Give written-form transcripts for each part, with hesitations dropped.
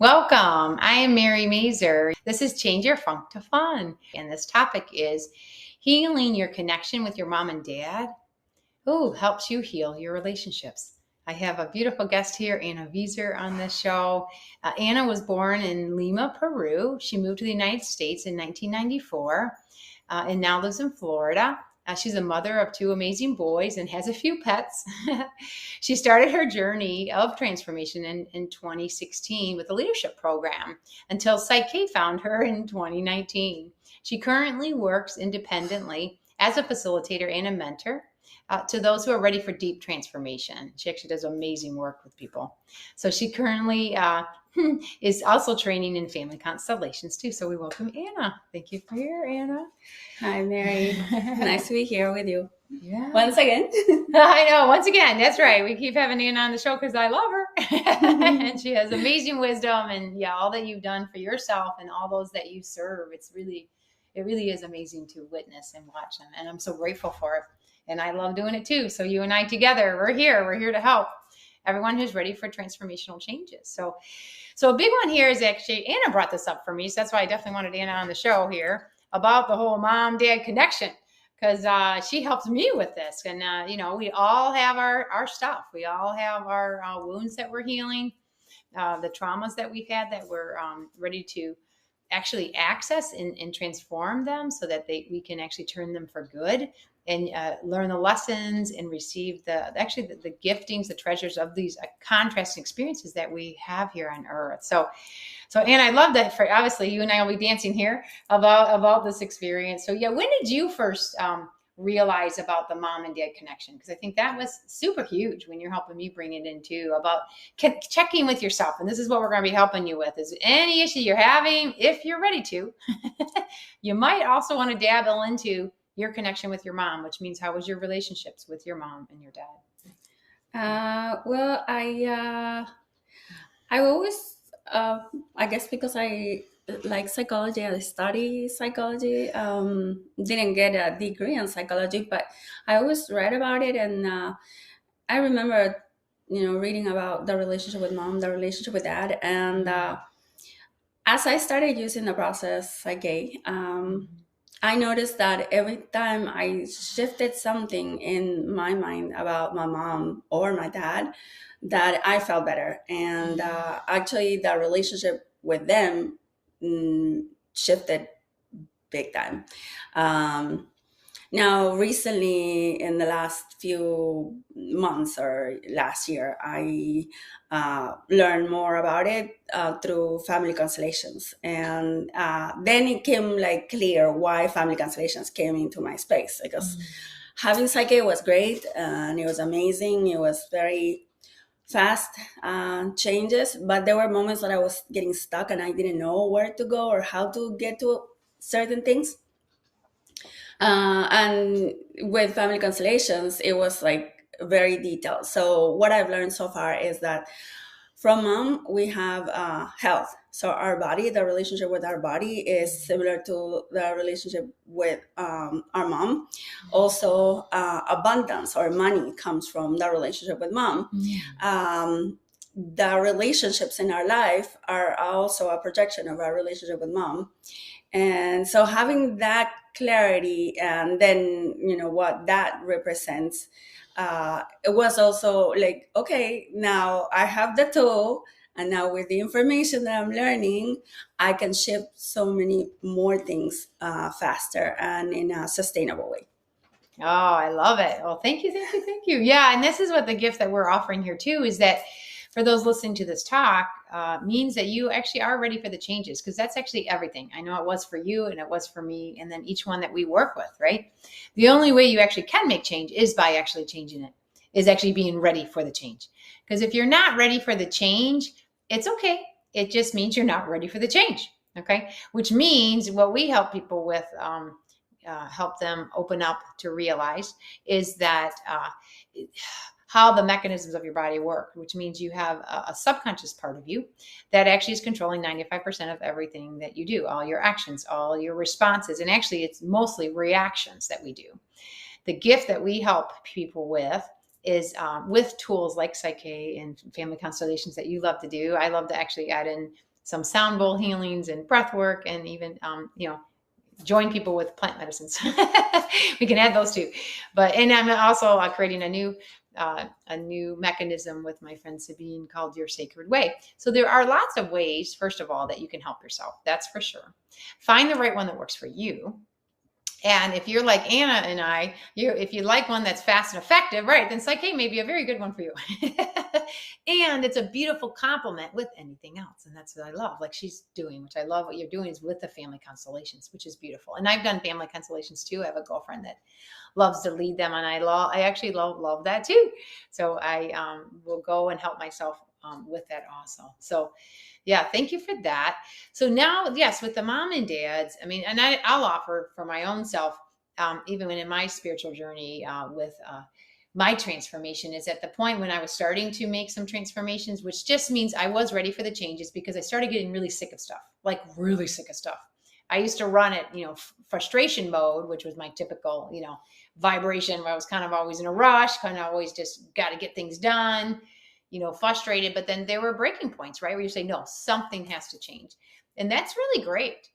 Welcome. I am Mary Mazur. This is Change Your Funk to Fun. And this topic is healing your connection with your mom and dad. Who helps you heal your relationships? I have a beautiful guest here, Anna Mazur, on this show. Anna was born in Lima, Peru. She moved to the United States in 1994 and now lives in Florida. She's a mother of two amazing boys and has a few pets. She started her journey of transformation in 2016 with a leadership program until Psyche found her in 2019. She currently works independently as a facilitator and a mentor to those who are ready for deep transformation. She actually does amazing work with people. So she currently is also training in family constellations too. So we welcome Anna. Thank you for here, Anna. Hi, Mary. Nice to be here with you. Yeah. Once again. I know. Once again, that's right. We keep having Anna on the show because I love her. And she has amazing wisdom and all that you've done for yourself and all those that you serve. It really is amazing to witness and watch them. And I'm so grateful for it. And I love doing it too. So you and I together, we're here to help everyone who's ready for transformational changes. So a big one here is actually, Anna brought this up for me. So that's why I definitely wanted Anna on the show here about the whole mom-dad connection, because she helps me with this. And, we all have our stuff. We all have our wounds that we're healing, the traumas that we've had that we're ready to actually access and transform them so that we can actually turn them for good and learn the lessons and receive the giftings, the treasures of these contrasting experiences that we have here on earth. So Anna, I love that. For obviously you and I will be dancing here about this experience. So when did you first realize about the mom and dad connection? Because I think that was super huge when you're helping me bring it into about checking with yourself. And this is what we're going to be helping you with: is any issue you're having, if you're ready to, you might also want to dabble into your connection with your mom, which means how was your relationships with your mom and your dad? Well, I always, I guess because I like psychology, I study psychology. Didn't get a degree in psychology, but I always read about it, and I remember, reading about the relationship with mom, the relationship with dad, and as I started using the process I noticed that every time I shifted something in my mind about my mom or my dad, that I felt better. And actually, the relationship with them shifted big time. Um, Now, recently, in the last few months or last year, I learned more about it through family constellations, and then it came like clear why family constellations came into my space, because having Psyche was great and it was amazing. It was very fast changes, but there were moments that I was getting stuck and I didn't know where to go or how to get to certain things. And with family constellations, it was like very detailed. So what I've learned so far is that from mom, we have health. So our body, the relationship with our body is similar to the relationship with our mom. Also, abundance or money comes from the relationship with mom. The relationships in our life are also a projection of our relationship with mom. And so having that clarity, and then what that represents, it was also like, okay, now I have the tool, and now with the information that I'm learning, I can shift so many more things faster and in a sustainable way. Oh, I love it. Well, thank you, thank you, thank you. Yeah, and this is what the gift that we're offering here too is that for those listening to this talk means that you actually are ready for the changes, because that's actually everything. I know it was for you and it was for me, and then each one that we work with, right? The only way you actually can make change is by actually changing it, is actually being ready for the change. Because if you're not ready for the change, it's okay. It just means you're not ready for the change. Okay. Which means what we help people with, help them open up to realize, is that how the mechanisms of your body work, which means you have a subconscious part of you that actually is controlling 95% of everything that you do, all your actions, all your responses. And actually, it's mostly reactions that we do. The gift that we help people with is with tools like Psyche and family constellations that you love to do. I love to actually add in some sound bowl healings and breath work, and even, join people with plant medicines. We can add those too. And I'm also creating a new mechanism with my friend Sabine called Your Sacred Way. So there are lots of ways, first of all, that you can help yourself. That's for sure. Find the right one that works for you. And if you're like Anna and I, if you like one that's fast and effective, right, then Psyche may be a very good one for you. And it's a beautiful complement with anything else. And that's what I love, like she's doing, which I love what you're doing is with the family constellations, which is beautiful. And I've done family constellations too. I have a girlfriend that loves to lead them. And I actually love that too. So I will go and help myself with that also. So yeah, thank you for that. So now, yes, with the mom and dads, I mean, and I'll offer for my own self, even when in my spiritual journey with my transformation is at the point when I was starting to make some transformations, which just means I was ready for the changes because I started getting really sick of stuff, like really sick of stuff. I used to run it, frustration mode, which was my typical, vibration where I was kind of always in a rush, kind of always just got to get things done, frustrated. But then there were breaking points, right? Where you say, no, something has to change. And that's really great.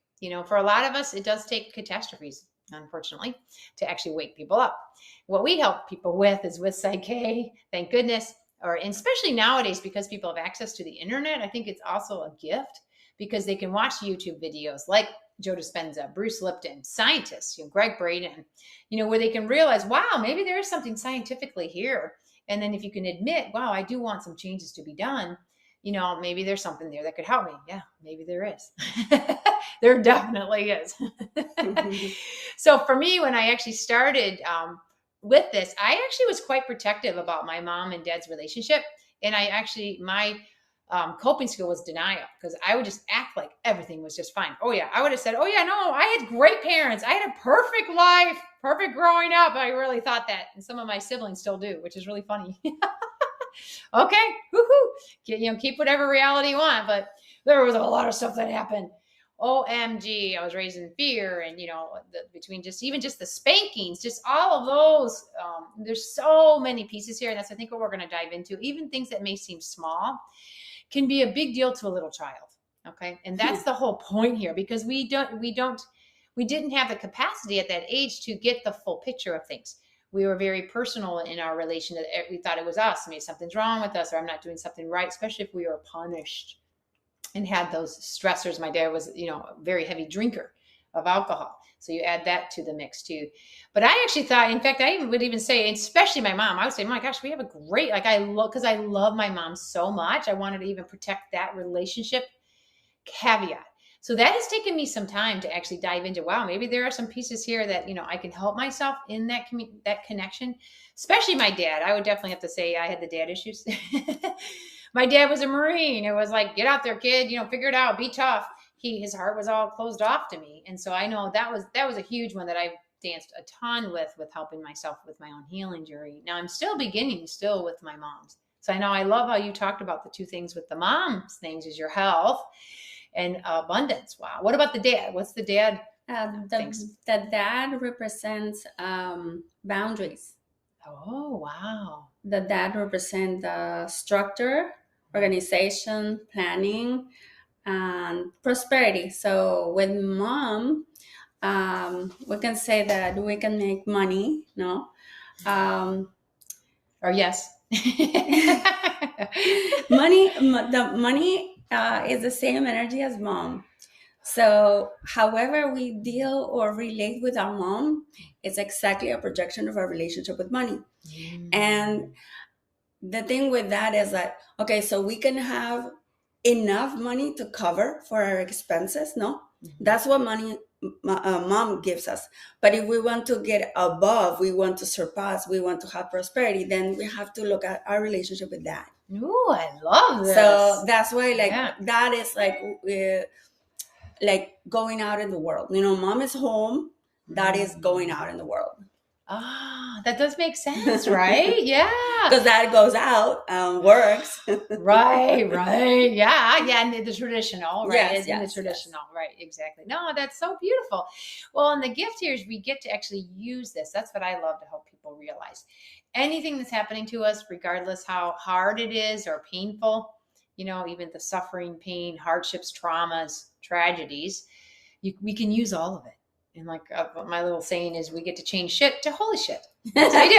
For a lot of us, it does take catastrophes, unfortunately, to actually wake people up. What we help people with is with Psyche, thank goodness, and especially nowadays, because people have access to the internet, I think it's also a gift because they can watch YouTube videos like Joe Dispenza, Bruce Lipton, scientists, Greg Braden, where they can realize, wow, maybe there is something scientifically here. And then if you can admit, wow, I do want some changes to be done, maybe there's something there that could help me. Yeah, maybe there is. There definitely is. So for me, when I actually started with this, I actually was quite protective about my mom and dad's relationship. And my coping skill was denial, because I would just act like everything was just fine. Oh yeah. I would have said, oh yeah, no, I had great parents. I had a perfect life, perfect growing up. I really thought that. And some of my siblings still do, which is really funny. Okay. Woohoo. Keep whatever reality you want. But there was a lot of stuff that happened. OMG. I was raised in fear, and between just the spankings, just all of those. There's so many pieces here. And that's, I think, what we're going to dive into. Even things that may seem small can be a big deal to a little child. Okay. And that's the whole point here, because we didn't have the capacity at that age to get the full picture of things. We were very personal in our relation. We thought it was us. Maybe something's wrong with us, or I'm not doing something right, especially if we were punished and had those stressors. My dad was, a very heavy drinker of alcohol. So you add that to the mix too. But I actually thought, in fact, I would even say, especially my mom, I would say, my gosh, we have a great, because I love my mom so much. I wanted to even protect that relationship caveat. So that has taken me some time to actually dive into, wow, maybe there are some pieces here that, I can help myself in that connection, especially my dad. I would definitely have to say I had the dad issues. My dad was a Marine. It was like, get out there, kid, figure it out, be tough. His heart was all closed off to me. And so I know that was a huge one that I've danced a ton with helping myself with my own healing journey. Now I'm still beginning with my mom's. So I know I love how you talked about the two things with the mom's things is your health and abundance. Wow. What about the dad? What's the dad? The dad represents boundaries. Oh, wow. The dad represents the structure, organization, planning, and prosperity. So with mom, we can say that we can make money, no? Or yes. The money is the same energy as mom. So however we deal or relate with our mom, it's exactly a projection of our relationship with money. And the thing with that is that, okay, so we can have enough money to cover for our expenses, no? That's what money mom gives us. But if we want to get above, we want to surpass, we want to have prosperity, then we have to look at our relationship with that. Ooh, I love this. So that's why that is like going out in the world. Mom is home, that is going out in the world. Ah, that does make sense, right? Yeah. Because that goes out, works. Right. Yeah. And the traditional, right? Yes, the traditional, right? Exactly. No, that's so beautiful. Well, and the gift here is we get to actually use this. That's what I love to help people realize. Anything that's happening to us, regardless how hard it is or painful, even the suffering, pain, hardships, traumas, tragedies, we can use all of it. And like my little saying is, we get to change shit to holy shit. Yes, we do.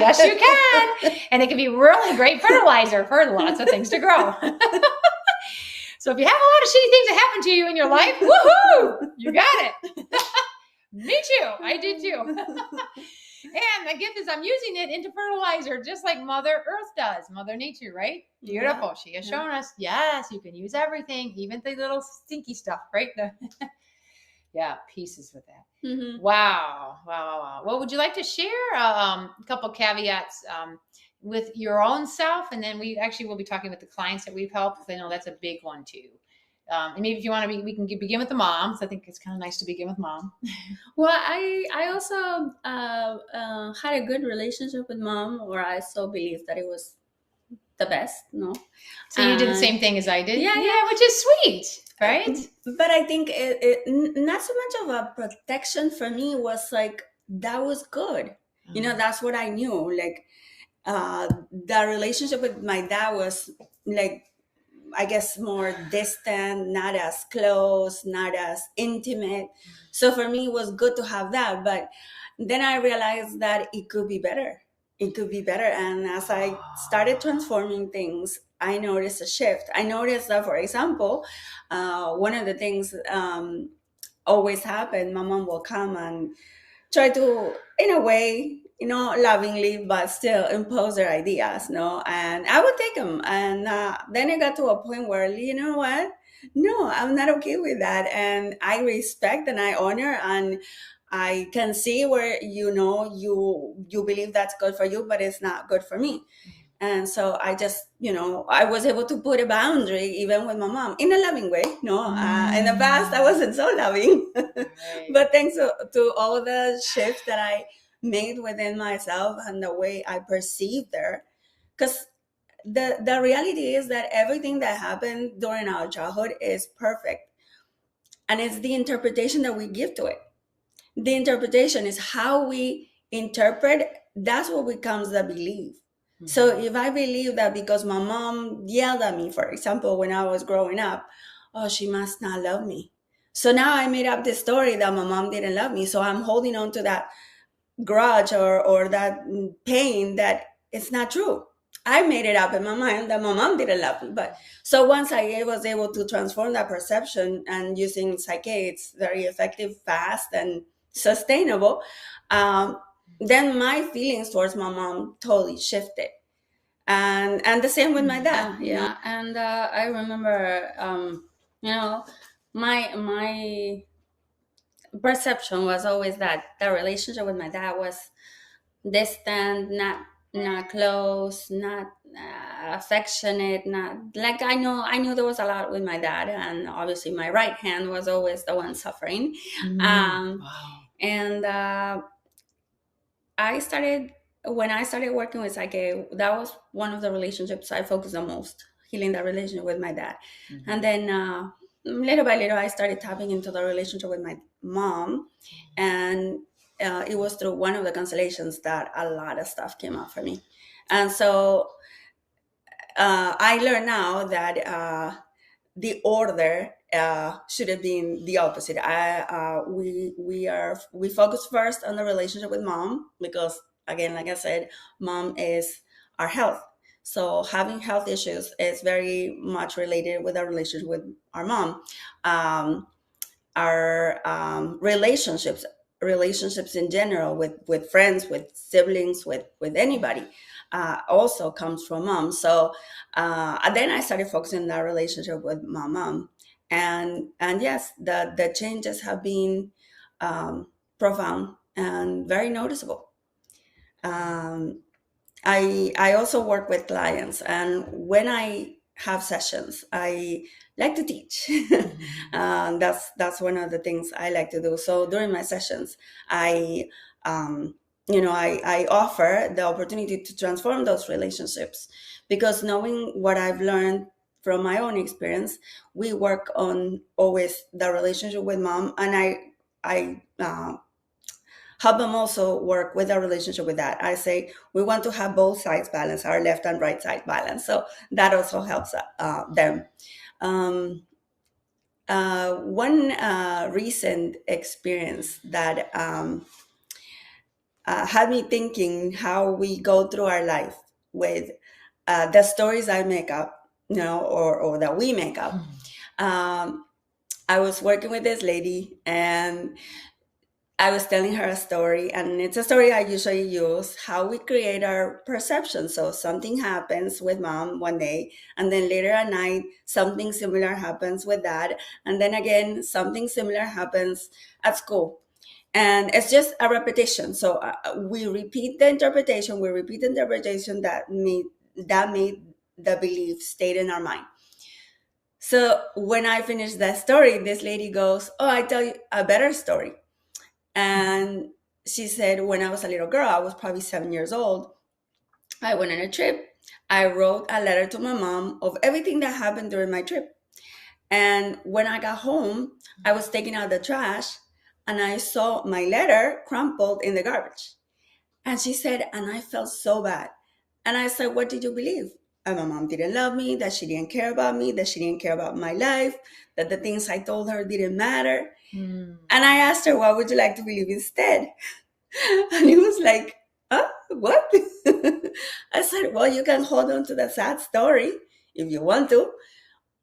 Yes, you can. And it can be really great fertilizer for lots of things to grow. So if you have a lot of shitty things that happen to you in your life, woohoo, you got it. Me too. I did too. And the gift is I'm using it into fertilizer, just like Mother Earth does, Mother Nature, right? Beautiful. Yeah. She has shown us, yes, you can use everything, even the little stinky stuff, right? Yeah, pieces with that. Mm-hmm. Wow. Well, would you like to share a couple caveats with your own self? And then we actually will be talking with the clients that we've helped, because I know that's a big one too. And maybe if you want to we can begin with the moms. I think it's kind of nice to begin with mom. Well, I also had a good relationship with mom, or I so believe that it was the best, no? So you did the same thing as I did? Yeah, which is sweet, right? But I think it not so much of a protection for me, was like, that was good. That's what I knew. Like, the relationship with my dad was like, I guess, more distant, not as close, not as intimate. So for me, it was good to have that. But then I realized that it could be better. It could be better. And as I started transforming things, I noticed a shift. I noticed that, for example, one of the things always happened, my mom will come and try to, in a way, lovingly, but still impose their ideas, no? And I would take them. And then it got to a point where, you know what? No, I'm not okay with that. And I respect and I honor, and I can see where, you believe that's good for you, but it's not good for me. And so I just, I was able to put a boundary even with my mom in a loving way. No, in the past I wasn't so loving, right. But thanks to all the shifts that I made within myself and the way I perceived her, because the reality is that everything that happened during our childhood is perfect, and it's the interpretation that we give to it. The interpretation is how we interpret. That's what becomes the belief. So if I believe that because my mom yelled at me, for example, when I was growing up, oh, she must not love me. So now I made up this story that my mom didn't love me. So I'm holding on to that grudge or that pain that it's not true. I made it up in my mind that my mom didn't love me. But so once I was able to transform that perception, and using Psyche, it's very effective, fast, and sustainable. Then my feelings towards my mom totally shifted, and the same with my dad. Yeah. And I remember, my perception was always that the relationship with my dad was distant, not close, not affectionate, not like, I knew there was a lot with my dad, and obviously my right hand was always the one suffering. Wow. And when I started working with Psyche, that was one of the relationships I focused the most, healing that relationship with my dad. Mm-hmm. And then little by little, I started tapping into the relationship with my mom. And it was through one of the constellations that a lot of stuff came out for me. And so I learned now that the order should have been the opposite. We focus first on the relationship with mom, because again, like I said, mom is our health. So having health issues is very much related with our relationship with our mom. Our relationships in general, with friends, with siblings, with anybody, also comes from mom. So then I started focusing on that relationship with my mom, and yes, the changes have been profound and very noticeable. I also work with clients, and when I have sessions, I like to teach. That's one of the things I like to do. So during my sessions, I offer the opportunity to transform those relationships, because knowing what I've learned from my own experience, we work on always the relationship with mom, and I help them also work with our relationship with that. I say we want to have both sides balanced, our left and right side balance. So that also helps them. Um, one recent experience that had me thinking how we go through our life with the stories I make up, or that we make up. Um, I was working with this lady and I was telling her a story, and it's a story I usually use how we create our perception. So something happens with mom one day, and then later at night, something similar happens with dad, and then again, something similar happens at school. And it's just a repetition. So we repeat the interpretation, that made the belief stayed in our mind. So when I finished that story, this lady goes, "Oh, I tell you a better story." And she said, when I was a little girl, I was probably 7 years old, I went on a trip. I wrote a letter to my mom of everything that happened during my trip. And when I got home, I was taking out the trash and I saw my letter crumpled in the garbage. And she said, and I felt so bad. And I said, "What did you believe? And my mom didn't love me, that she didn't care about me, that she didn't care about my life, that the things I told her didn't matter." And I asked her, "What would you like to believe instead?" And he was like, "Huh? What?" I said, "Well, you can hold on to the sad story if you want to,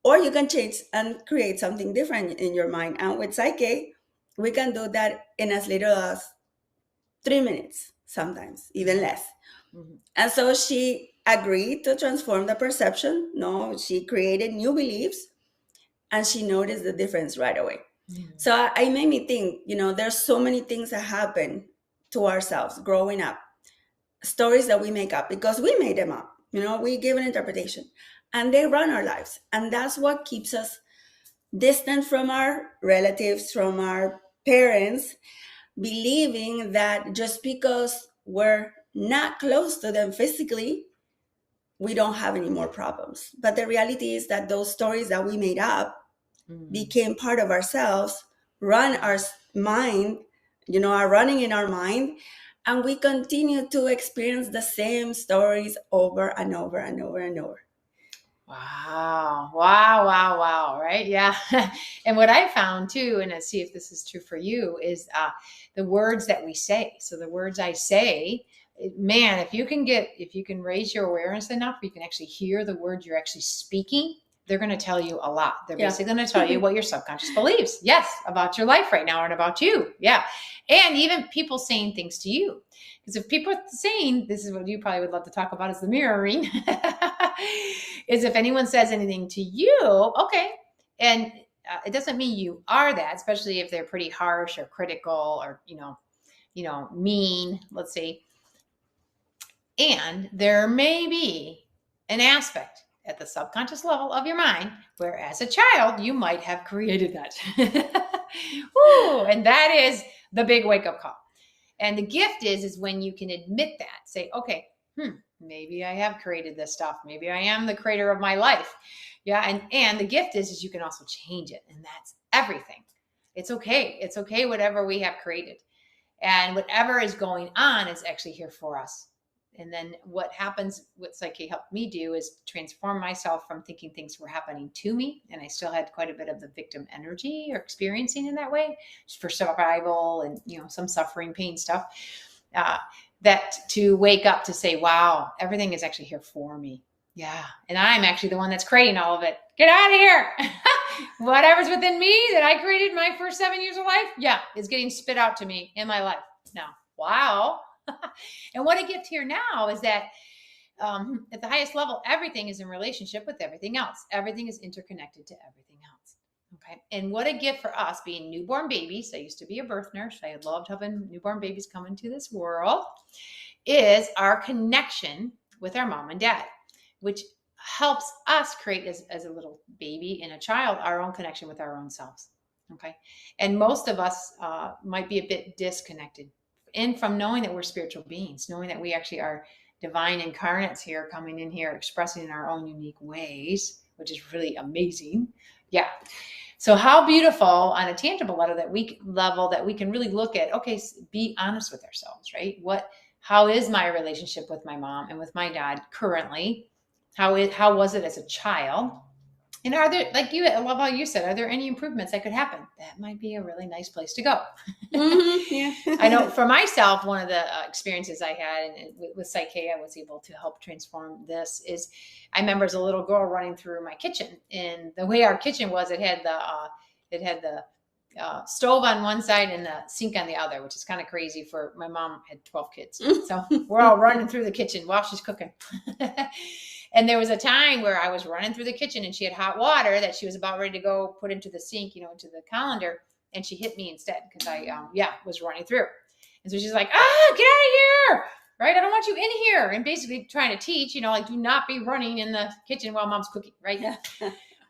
or you can change and create something different in your mind." And with Psyche, we can do that in as little as 3 minutes, sometimes even less. And so she agreed to transform the perception. No, she created new beliefs and she noticed the difference right away. So I made me think, there's so many things that happen to ourselves growing up, stories that we make up because we made them up. We give an interpretation and they run our lives. And that's what keeps us distant from our relatives, from our parents, believing that just because we're not close to them physically, we don't have any more problems. But the reality is that those stories that we made up became part of ourselves, run our mind, are running in our mind, and we continue to experience the same stories over and over and over and over. Wow. Wow. Wow. Wow. Right. Yeah. And what I found too, and let's see if this is true for you, is the words that we say. So the words I say, man, if you can raise your awareness enough, you can actually hear the words you're actually speaking. They're going to tell you a lot. They're basically going to tell you what your subconscious believes. Yes. About your life right now and about you. Yeah. And even people saying things to you. Because if people are saying, this is what you probably would love to talk about, is the mirroring, is if anyone says anything to you, okay, and it doesn't mean you are that, especially if they're pretty harsh or critical or, mean, let's say. And there may be an aspect at the subconscious level of your mind where as a child, you might have created that. Woo, and that is the big wake-up call. And the gift is when you can admit that, say, okay, maybe I have created this stuff. Maybe I am the creator of my life. Yeah. And the gift is you can also change it. And that's everything. It's okay. It's okay. Whatever we have created and whatever is going on is actually here for us. And then what Psyche helped me do is transform myself from thinking things were happening to me. And I still had quite a bit of the victim energy or experiencing in that way for survival and, some suffering, pain stuff. That to wake up to say, wow, everything is actually here for me. Yeah. And I'm actually the one that's creating all of it. Get out of here. Whatever's within me that I created my first 7 years of life. Yeah. Is getting spit out to me in my life now. Wow. And what I gift here now is that at the highest level, everything is in relationship with everything else. Everything is interconnected to everything else. Okay. And what a gift for us being newborn babies. I used to be a birth nurse. I loved having newborn babies come into this world, is our connection with our mom and dad, which helps us create as a little baby and a child, our own connection with our own selves. Okay. And most of us might be a bit disconnected and from knowing that we're spiritual beings, knowing that we actually are divine incarnates here, coming in here, expressing in our own unique ways, which is really amazing. Yeah. So how beautiful on a tangible level that we can really look at, okay, be honest with ourselves, right? How is my relationship with my mom and with my dad currently? How was it as a child? And are there, like you, I love how you said, are there any improvements that could happen? That might be a really nice place to go. Yeah. I know for myself, one of the experiences I had with Psyche, I was able to help transform this is I remember as a little girl running through my kitchen, and the way our kitchen was, it had the stove on one side and the sink on the other, which is kind of crazy for my mom had 12 kids. So we're all running through the kitchen while she's cooking. And there was a time where I was running through the kitchen and she had hot water that she was about ready to go put into the sink, into the colander. And she hit me instead because I, was running through. And so she's like, get out of here. Right. I don't want you in here. And basically trying to teach, like, do not be running in the kitchen while mom's cooking. Right. Yeah.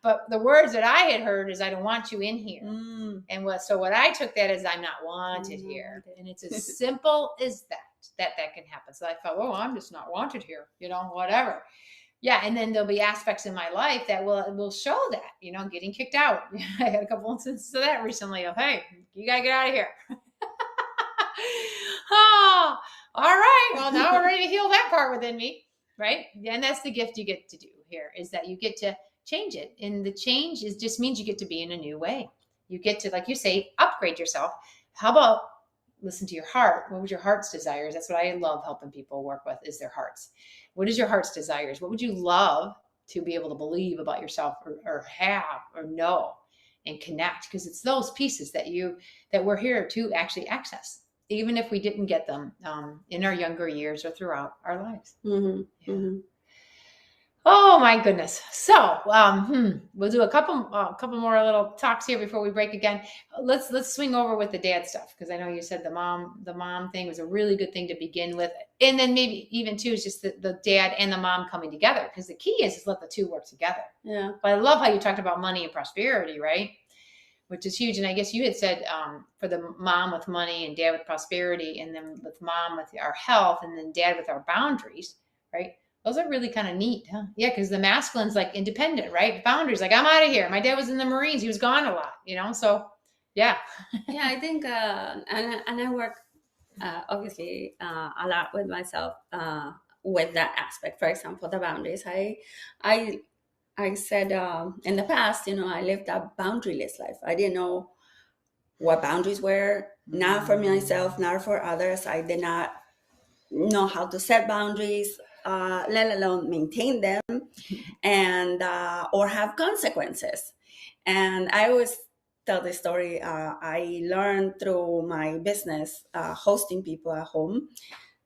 But the words that I had heard is, I don't want you in here. And what I took that as, I'm not wanted here. And it's as simple as that can happen. So I thought, well, I'm just not wanted here, whatever. Yeah. And then there'll be aspects in my life that will show that, getting kicked out. I had a couple instances of that recently of, hey, you got to get out of here. Oh, all right. Well, now we're ready to heal that part within me. Right. And that's the gift you get to do here, is that you get to change it. And the change just means you get to be in a new way. You get to, like you say, upgrade yourself. How about listen to your heart? What was your heart's desires? That's what I love helping people work with, is their hearts. What is your heart's desires? What would you love to be able to believe about yourself or have or know and connect? Because it's those pieces that we're here to actually access, even if we didn't get them in our younger years or throughout our lives. Mm-hmm. Yeah. Mm-hmm. Oh my goodness. So we'll do a couple more little talks here before we break again. Let's swing over with the dad stuff, because I know you said the mom thing was a really good thing to begin with. And then maybe even too is just the dad and the mom coming together, because the key is let the two work together. Yeah. But I love how you talked about money and prosperity, right? Which is huge. And I guess you had said for the mom with money and dad with prosperity, and then with mom with our health, and then dad with our boundaries, right? Those are really kind of neat, huh? Yeah, because the masculine's like independent, right? Boundaries, like, I'm out of here. My dad was in the Marines. He was gone a lot, So, yeah. Yeah, I think, and I work obviously a lot with myself with that aspect. For example, the boundaries. I said in the past, I lived a boundaryless life. I didn't know what boundaries were, not for myself, not for others. I did not know how to set boundaries, let alone maintain them, and or have consequences. And I always tell this story. I learned through my business, hosting people at home,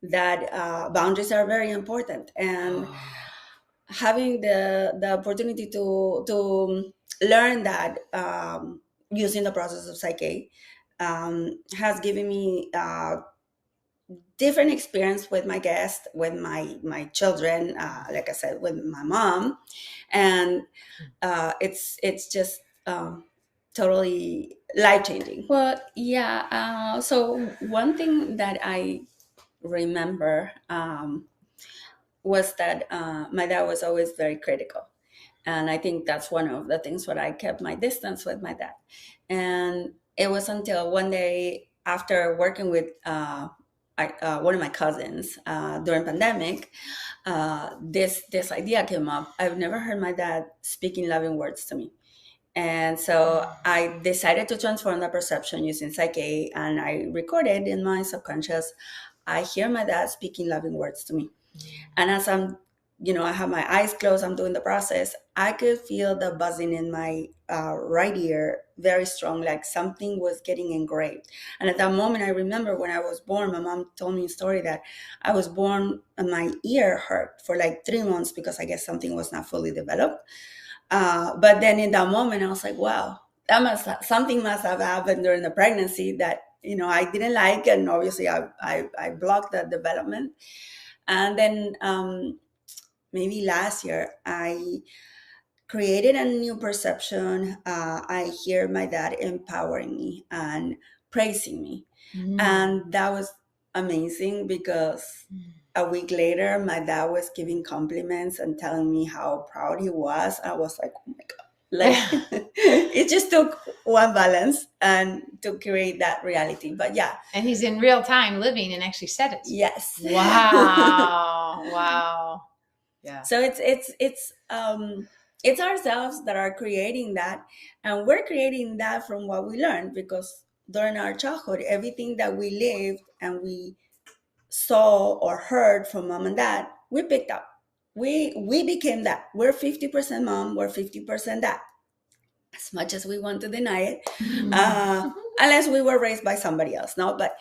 that boundaries are very important. And having the opportunity to learn that using the process of Psyche has given me different experience with my guests, with my children, like I said, with my mom, and it's just totally life-changing. Well, yeah. So one thing that I remember was that my dad was always very critical. And I think that's one of the things where I kept my distance with my dad. And it was until one day, after working with one of my cousins during pandemic, this idea came up. I've never heard my dad speaking loving words to me. And so I decided to transform that perception using Psyche, and I recorded in my subconscious, I hear my dad speaking loving words to me. And as I'm, I have my eyes closed, I'm doing the process, I could feel the buzzing in my right ear very strong, like something was getting engraved. And at that moment, I remember when I was born, my mom told me a story that I was born and my ear hurt for like 3 months because I guess something was not fully developed. But then in that moment, I was like, wow, something must have happened during the pregnancy that, I didn't like. And obviously I blocked that development. And then maybe last year, I created a new perception. I hear my dad empowering me and praising me. And that was amazing, because a week later, my dad was giving compliments and telling me how proud he was. I was like, oh my God, Like it just took one balance and to create that reality. But yeah. And he's in real time living and actually said it. Yes. Wow. Wow. Yeah. So it's ourselves that are creating that, and we're creating that from what we learned, because during our childhood, everything that we lived and we saw or heard from mom and dad, we picked up. We became that. We're 50% mom, we're 50% dad, as much as we want to deny it, unless we were raised by somebody else. No, but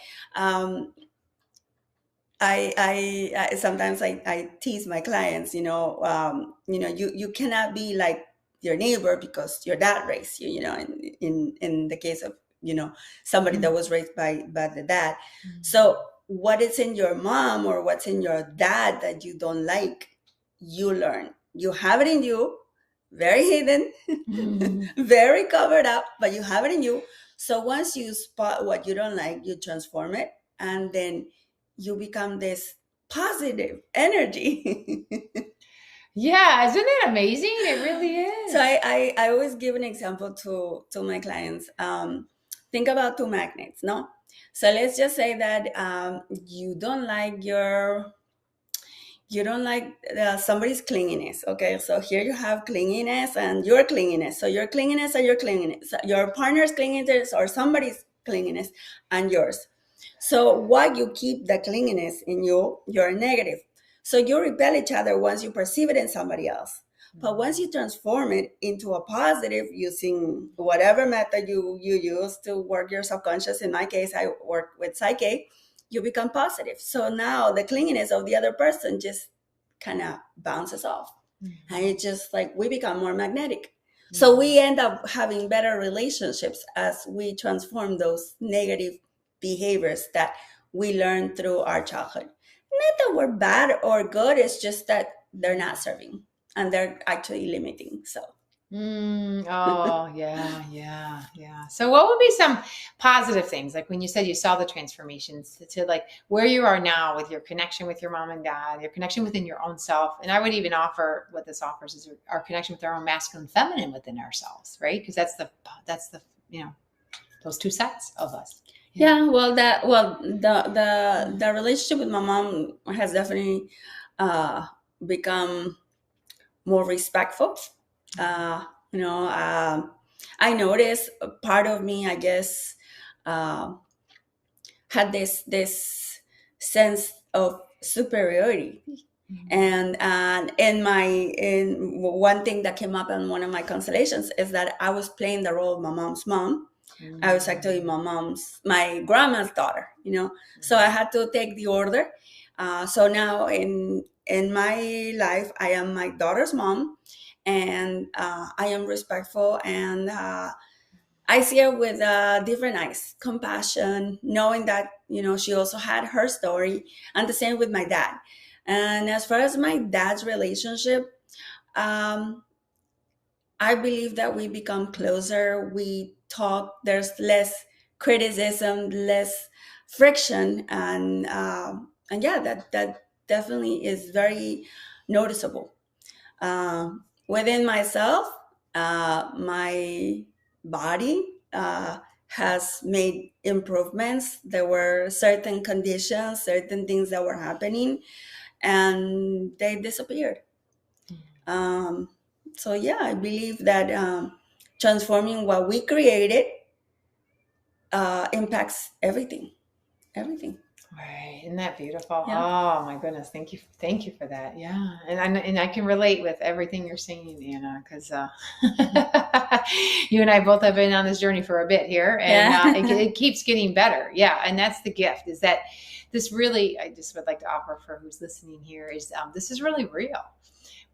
I sometimes I tease my clients, you cannot be like your neighbor because your dad raised you, in the case of, somebody that was raised by the dad. So what is in your mom or what's in your dad that you don't like, you learn. You have it in you, very hidden, very covered up, but you have it in you. So once you spot what you don't like, you transform it, and then you become this positive energy. Yeah, isn't it amazing? It really is. So I always give an example to my clients. Think about two magnets, no? So let's just say that you don't like somebody's clinginess. Okay, so here you have clinginess and your clinginess. So your clinginess and your clinginess, your partner's clinginess or somebody's clinginess and yours. So why you keep the clinginess in you, you're negative. So you repel each other once you perceive it in somebody else. But once you transform it into a positive using whatever method you use to work your subconscious, in my case, I work with Psyche, you become positive. So now the clinginess of the other person just kind of bounces off. And it's just like we become more magnetic. So we end up having better relationships as we transform those negative behaviors that we learned through our childhood. Not that we're bad or good, it's just that they're not serving and they're actually limiting. So Oh, yeah. So what would be some positive things? Like when you said you saw the transformations to like where you are now with your connection with your mom and dad, your connection within your own self. And I would even offer what this offers is our connection with our own masculine and feminine within ourselves, right? Because that's the, those two sides of us. Yeah, well, the relationship with my mom has definitely become more respectful. Uh, I noticed a part of me, I guess, uh, had this sense of superiority. And in one thing that came up in one of my constellations is that I was playing the role of my mom's mom. I was actually my grandma's daughter, so I had to take the order. So now in my life, I am my daughter's mom, and I am respectful, and I see her with different eyes, compassion, knowing that, she also had her story, and the same with my dad. And as far as my dad's relationship, um, I believe that we become closer. We talk. There's less criticism, less friction, and yeah, that definitely is very noticeable. Within myself, my body has made improvements. There were certain conditions, certain things that were happening, and they disappeared. Um, so yeah, I believe that transforming what we created impacts everything, everything. Right. Isn't that beautiful? Yeah. Oh my goodness. Thank you. Thank you for that. Yeah. And I can relate with everything you're saying, Anna, because you and I both have been on this journey for a bit here, and it keeps getting better. Yeah. And that's the gift, is that this really, I just would like to offer for who's listening here is this is really real.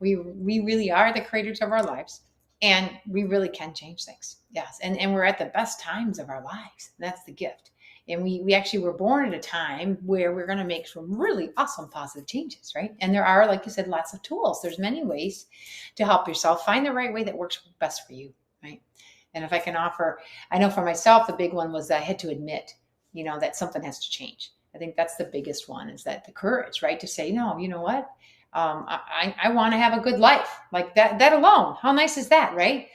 We really are the creators of our lives, and we really can change things. Yes. And we're at the best times of our lives. That's the gift. And we actually were born at a time where we're going to make some really awesome positive changes, right? And there are, like you said, lots of tools. There's many ways to help yourself find the right way that works best for you, right? And if I can offer, I know for myself, the big one was that I had to admit, that something has to change. I think that's the biggest one, is that the courage, right? To say, no, you know what? I want to have a good life, like that alone. How nice is that, right?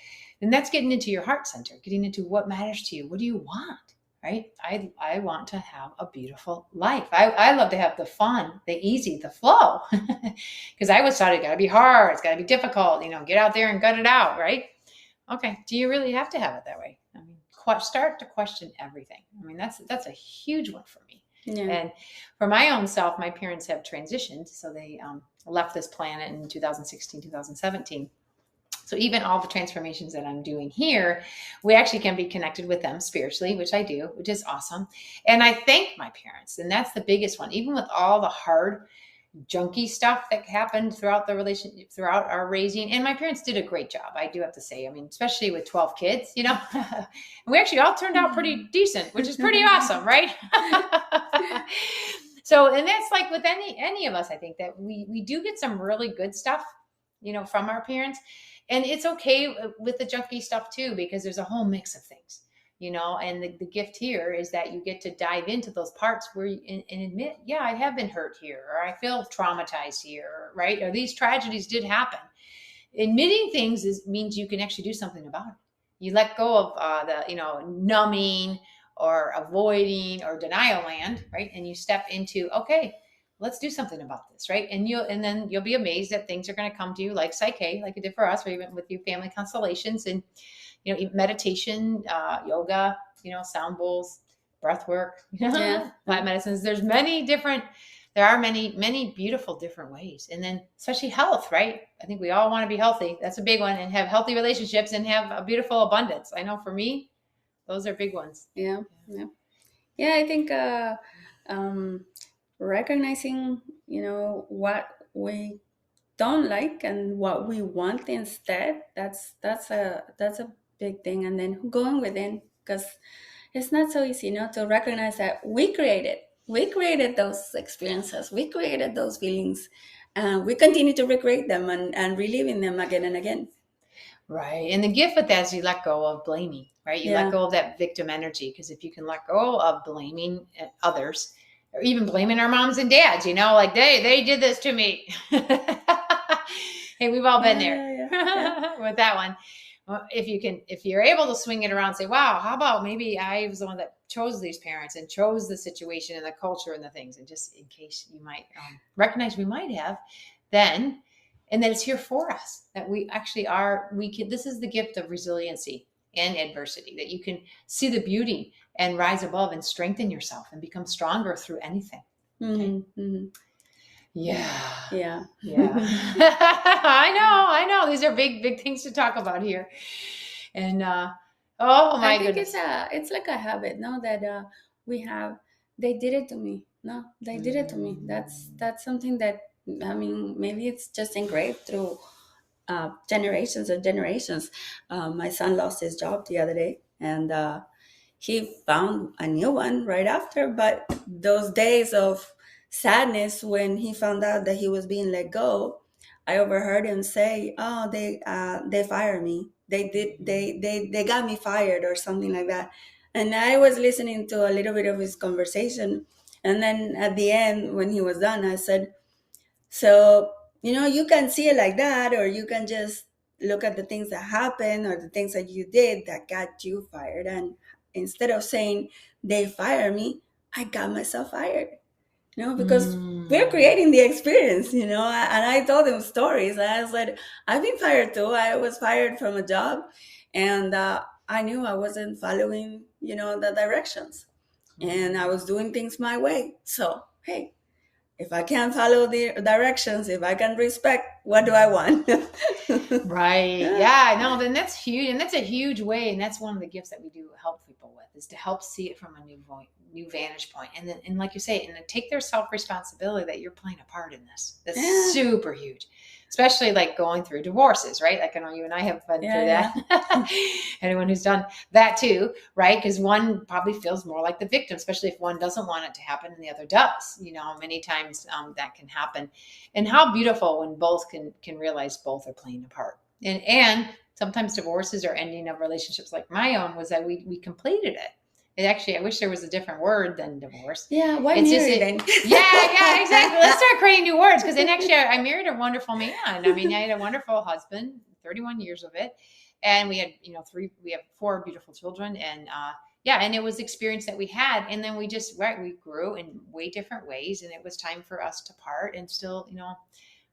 And that's getting into your heart center, getting into what matters to you. What do you want? Right? I want to have a beautiful life. I love to have the fun, the easy, the flow. Because I always thought it got to be hard. It's got to be difficult. Get out there and gut it out. Right? Okay. Do you really have to have it that way? I mean, start to question everything. I mean, that's a huge one for me. Yeah. And for my own self, my parents have transitioned. So they left this planet in 2016, 2017. So even all the transformations that I'm doing here, we actually can be connected with them spiritually, which I do, which is awesome. And I thank my parents. And that's the biggest one. Even with all the hard, junky stuff that happened throughout the relationship, throughout our raising. And my parents did a great job, I do have to say. I mean, especially with 12 kids, and we actually all turned out pretty decent, which is pretty awesome, right? So, and that's like with any of us, I think that we do get some really good stuff, from our parents. And it's okay with the junky stuff too, because there's a whole mix of things, and the gift here is that you get to dive into those parts where and admit, yeah, I have been hurt here, or I feel traumatized here, right? Or these tragedies did happen. Admitting things means you can actually do something about it. You let go of the numbing or avoiding or denial land, right? And you step into, okay, let's do something about this, right? And then you'll be amazed that things are going to come to you like Psyche, like it did for us, or even with your family constellations and meditation, yoga, sound bowls, breath work, plant medicines. There are many beautiful different ways. And then especially health, right? I think we all want to be healthy. That's a big one, and have healthy relationships and have a beautiful abundance. I know for me, those are big ones. Yeah. I think recognizing, what we don't like and what we want instead, that's a big thing. And then going within, because it's not so easy, to recognize that we created those experiences, we created those feelings, and we continue to recreate them and reliving them again and again. Right. And the gift with that is you let go of blaming, right? You let go of that victim energy, because if you can let go of blaming others, or even blaming our moms and dads, like they did this to me. Hey, we've all been there with that one. Well, if you're able to swing it around and say, wow, how about maybe I was the one that chose these parents and chose the situation and the culture and the things, and just in case you might recognize we might have, then, and that it's here for us, that we actually this is the gift of resiliency and adversity, that you can see the beauty and rise above and strengthen yourself and become stronger through anything. Mm-hmm. Mm-hmm. Yeah. I know. These are big things to talk about here. And oh my goodness. It's like a habit, no, that we have. They did it to me. No, they did it to me. That's something that, I mean, maybe it's just engraved through generations and generations. My son lost his job the other day, and he found a new one right after. But those days of sadness when he found out that he was being let go, I overheard him say, "Oh, they fired me. They got me fired," or something like that. And I was listening to a little bit of his conversation, and then at the end, when he was done, I said, "So, you can see it like that, or you can just look at the things that happened or the things that you did that got you fired. And instead of saying they fired me, I got myself fired." Because we're creating the experience, and I told him stories. I said, I've been fired too. I was fired from a job, and I knew I wasn't following, the directions, and I was doing things my way. So, hey, if I can't follow the directions, if I can respect, what do I want? Right. Yeah. No, then that's huge. And that's a huge way. And that's one of the gifts that we do help people with, is to help see it from a new vantage point. And then, and like you say, and then take their self-responsibility that you're playing a part in this. That's super huge. Especially like going through divorces, right? Like I know you and I have been through that. Anyone who's done that too, right? Because one probably feels more like the victim, especially if one doesn't want it to happen and the other does. Many times that can happen. And how beautiful when both can realize both are playing a part. And sometimes divorces or ending of relationships like my own was that we completed it. It actually, I wish there was a different word than divorce. Yeah, why married then? Yeah, exactly. Let's start creating new words, because then actually I married a wonderful man. I mean, I had a wonderful husband, 31 years of it. And we had, we have 4 beautiful children, and and it was experience that we had. And then we just, we grew in way different ways, and it was time for us to part and still,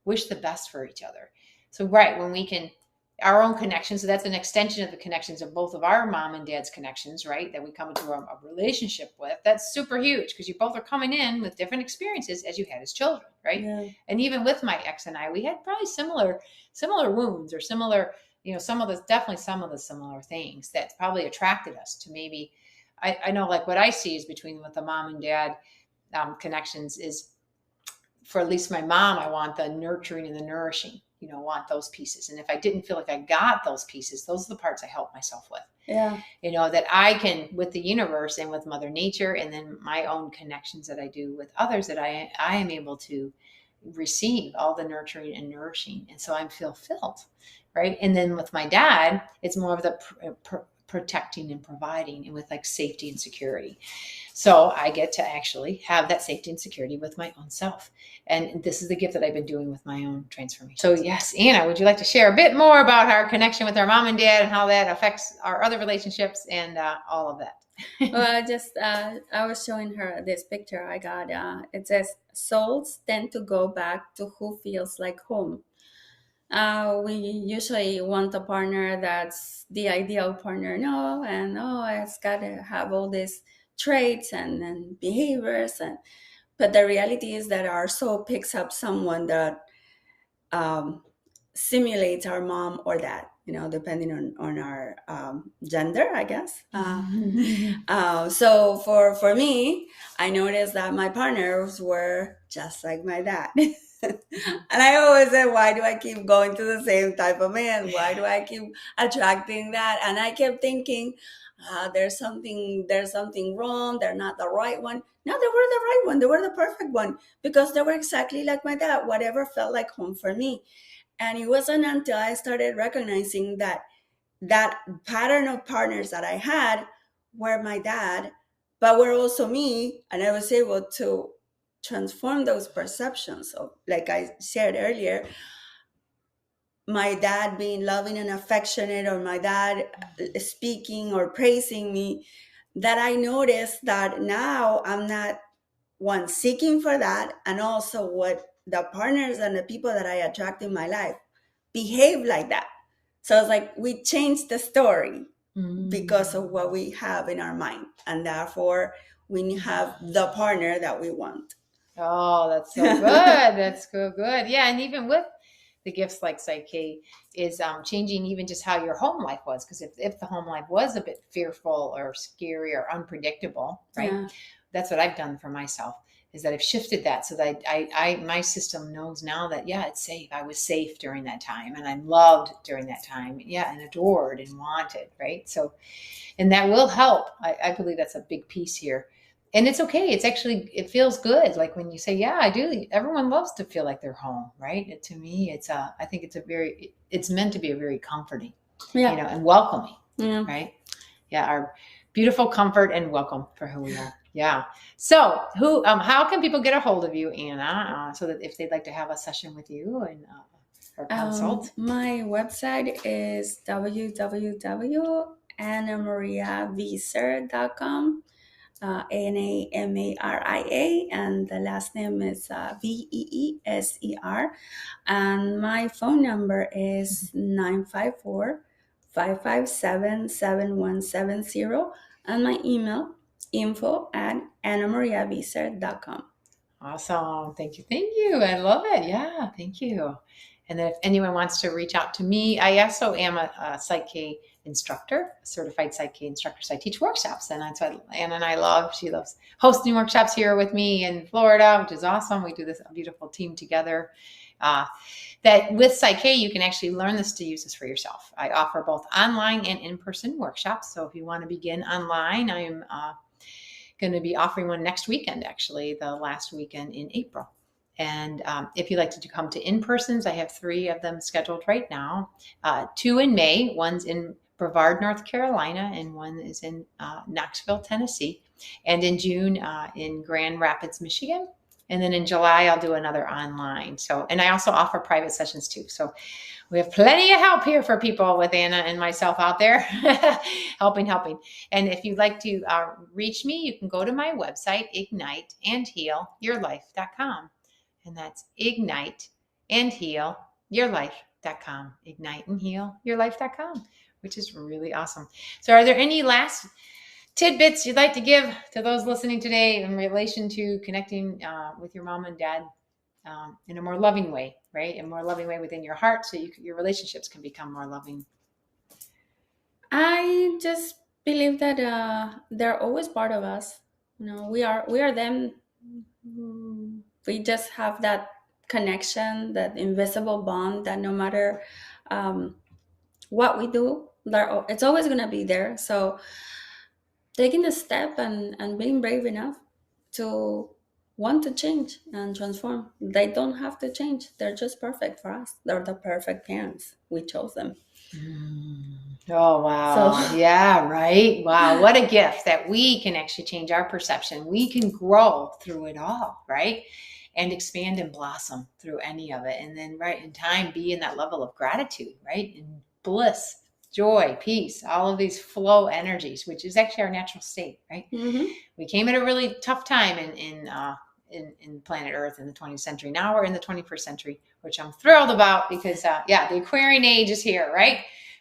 wish the best for each other. So, when we can, our own connections, so that's an extension of the connections of both of our mom and dad's connections, right? That we come into a relationship with. That's super huge, because you both are coming in with different experiences as you had as children, right? Yeah. And even with my ex and I, we had probably similar wounds, or similar, some of the similar things that probably attracted us to maybe, I know, like what I see is between with the mom and dad connections is, for at least my mom, I want the nurturing and the nourishing, want those pieces. And if I didn't feel like I got those pieces, those are the parts I help myself with. Yeah. That I can, with the universe and with Mother Nature, and then my own connections that I do with others, that I am able to receive all the nurturing and nourishing. And so I feel filled, right? And then with my dad, it's more of the protecting and providing, and with like safety and security. So I get to actually have that safety and security with my own self. And this is the gift that I've been doing with my own transformation. So yes, Anna, would you like to share a bit more about our connection with our mom and dad, and how that affects our other relationships and all of that? Well, I was showing her this picture I got. It says, souls tend to go back to who feels like home. We usually want a partner that's the ideal partner, it's got to have all these traits and behaviors, but the reality is that our soul picks up someone that simulates our mom or dad, depending on our gender, I guess. So for me, I noticed that my partners were just like my dad. And I always said, why do I keep going to the same type of man? Why do I keep attracting that? And I kept thinking, there's something wrong. They're not the right one. No, they were the right one. They were the perfect one, because they were exactly like my dad, whatever felt like home for me. And it wasn't until I started recognizing that pattern of partners that I had were my dad, but were also me. And I was able to transform those perceptions of, like I shared earlier, my dad being loving and affectionate, or my dad speaking or praising me, that I noticed that now I'm not one seeking for that, and also what the partners and the people that I attract in my life behave like that. So it's like we changed the story because of what we have in our mind, and therefore we have the partner that we want. Oh, that's so good. That's so good. Yeah, and even with the gifts like Psyche is changing even just how your home life was. Because if the home life was a bit fearful or scary or unpredictable, right? Yeah. That's what I've done for myself, is that I've shifted that so that my system knows now that, it's safe. I was safe during that time, and I'm loved during that time. Yeah, and adored and wanted, right? So, and that will help. I believe that's a big piece here. And it's okay. It's actually, it feels good. Like when you say, I do. Everyone loves to feel like they're home, right? To me, I think it's meant to be a very comforting, and welcoming, right? Yeah. Our beautiful comfort and welcome for who we are. Yeah. So how can people get a hold of you, Anna, so that if they'd like to have a session with you and or consult? My website is www.annamariaviser.com. Anamaria, and the last name is Veeser. And my phone number is 954-557-7170. And my email, info@annamariaviser.com. Awesome. Thank you. I love it. Yeah. Thank you. And then if anyone wants to reach out to me, I also am a Psyche instructor, a certified Psyche instructor. So I teach workshops, and that's what Anna and I love. She loves hosting workshops here with me in Florida, which is awesome. We do this beautiful team together. That with Psyche, you can actually learn this to use this for yourself. I offer both online and in-person workshops. So if you want to begin online, I'm going to be offering one next weekend, actually, the last weekend in April. And if you'd like to come to in-persons, I have 3 of them scheduled right now. 2 in May. One's in Brevard, North Carolina, and one is in Knoxville, Tennessee. And in June in Grand Rapids, Michigan. And then in July, I'll do another online. So, and I also offer private sessions too. So we have plenty of help here for people with Anna and myself out there helping. And if you'd like to reach me, you can go to my website, igniteandhealyourlife.com. And that's igniteandhealyourlife.com. Igniteandhealyourlife.com, which is really awesome. So are there any last tidbits you'd like to give to those listening today in relation to connecting with your mom and dad in a more loving way, right? A more loving way within your heart, so your relationships can become more loving? I just believe that they're always part of us. We are them. We just have that connection, that invisible bond that no matter what we do, it's always going to be there. So taking the step and being brave enough to want to change and transform. They don't have to change. They're just perfect for us. They're the perfect parents. We chose them. Oh, wow. Yeah, right. Wow. What a gift that we can actually change our perception. We can grow through it all, right? And expand and blossom through any of it. And then, right, in time, be in that level of gratitude, right? And bliss, joy, peace, all of these flow energies, which is actually our natural state, right? Mm-hmm. We came at a really tough time in planet Earth in the 20th century. Now we're in the 21st century, which I'm thrilled about because, the Aquarian age is here, right?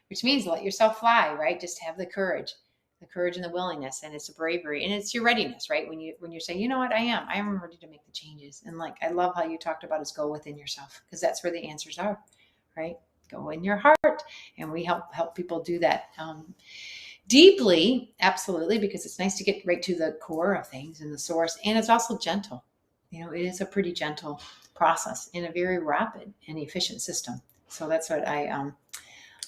Which means let yourself fly, right? Just have the courage and the willingness, and it's a bravery, and it's your readiness, right? When you say, you know what, I am ready to make the changes. And like, I love how you talked about is go within yourself, because that's where the answers are, right? Go in your heart, and we help people do that. Deeply, absolutely, because it's nice to get right to the core of things and the source. And it's also gentle. It is a pretty gentle process in a very rapid and efficient system. So that's what I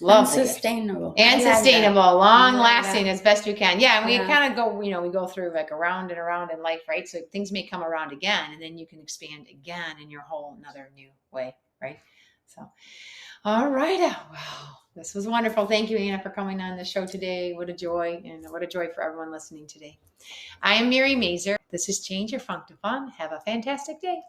love. And sustainable. And sustainable, long lasting as best you can. Yeah. And we kind of go, we go through like around and around in life, right? So things may come around again, and then you can expand again in your whole another new way, right? So, all right. Wow. This was wonderful. Thank you, Anna, for coming on the show today. What a joy, and what a joy for everyone listening today. I am Mary Mazur. This is Change Your Funk to Fun. Have a fantastic day.